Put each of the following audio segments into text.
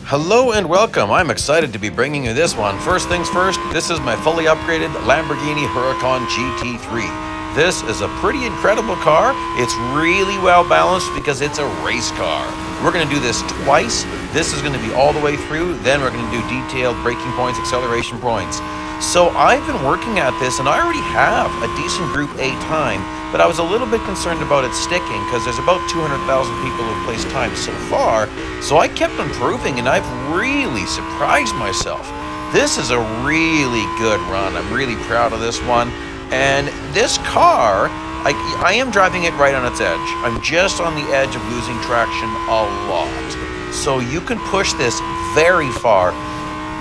Hello and welcome. I'm excited to be bringing you this one. First things first, this is my fully upgraded Lamborghini Huracan GT3. This is a pretty incredible car. It's really well balanced because it's a race car. We're going to do this twice. This is going to be all the way through. Then we're going to do detailed braking points, acceleration points. So I've been working at this and I already have a decent Group A time, but I was a little bit concerned about it sticking because there's about 200,000 people who've placed time so far. So I kept improving and I've really surprised myself. This is a really good run. I'm really proud of this one. And this car, I am driving it right on its edge. I'm just on the edge of losing traction a lot. So you can push this very far.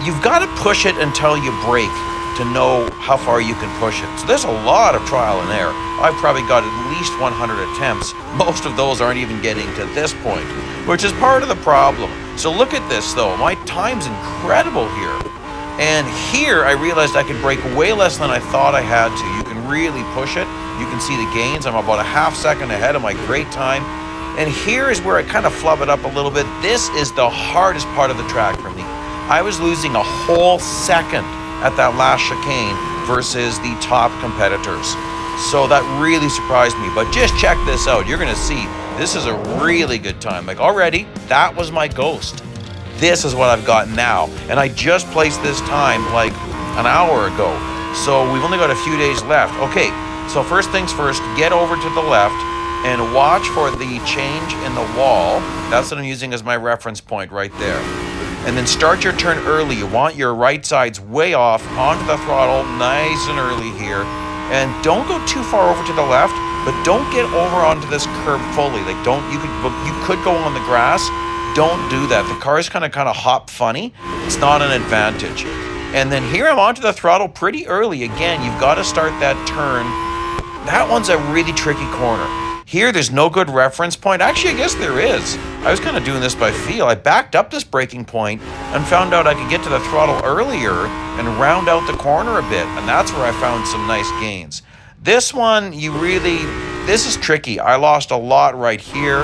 You've got to push it until you brake to know how far you can push it. So there's a lot of trial and error. I've probably got at least 100 attempts. Most of those aren't even getting to this point, which is part of the problem. So look at this though. My time's incredible here. And here I realized I could brake way less than I thought I had to. You can really push it. You can see the gains. I'm about a half second ahead of my great time. And here is where I kind of flub it up a little bit. This is the hardest part of the track for me. I was losing a whole second at that last chicane versus the top competitors. So that really surprised me. But just check this out. You're going to see this is a really good time. Like already, that was my ghost. This is what I've got now. And I just placed this time like an hour ago. So we've only got a few days left. Okay, so first things first, get over to the left and watch for the change in the wall. That's what I'm using as my reference point right there. And then start your turn early. You want your right sides way off, onto the throttle, nice and early here. And don't go too far over to the left, but don't get over onto this curb fully. Like you could go on the grass. Don't do that. The car's kind of hop funny. It's not an advantage. And then here I'm onto the throttle pretty early. Again, you've got to start that turn. That one's a really tricky corner. Here, there's no good reference point. Actually, I guess there is. I was kind of doing this by feel. I backed up this braking point and found out I could get to the throttle earlier and round out the corner a bit. And that's where I found some nice gains. This one, this is tricky. I lost a lot right here,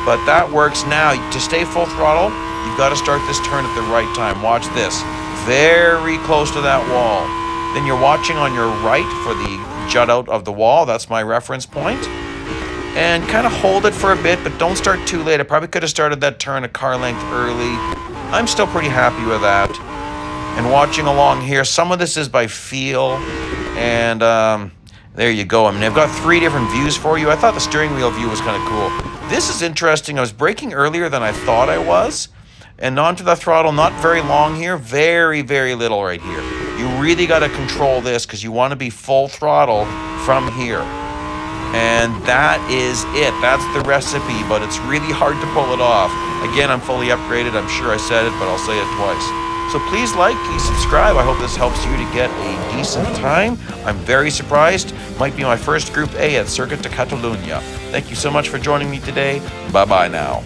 but that works now. To stay full throttle, you've got to start this turn at the right time. Watch this. Very close to that wall. Then you're watching on your right for the jut out of the wall. That's my reference point. And kind of hold it for a bit, but don't start too late. I probably could have started that turn a car length early. I'm still pretty happy with that. And watching along here, some of this is by feel. And there you go. I mean, I've got 3 different views for you. I thought the steering wheel view was kind of cool. This is interesting. I was braking earlier than I thought I was. And onto the throttle, not very long here. Very, very little right here. You really got to control this because you want to be full throttle from here. And that is it. That's the recipe, but it's really hard to pull it off. Again, I'm fully upgraded. I'm sure I said it, but I'll say it twice. So please like, please subscribe. I hope this helps you to get a decent time. I'm very surprised. Might be my first Group A at Circuit de Catalunya. Thank you so much for joining me today. Bye-bye now.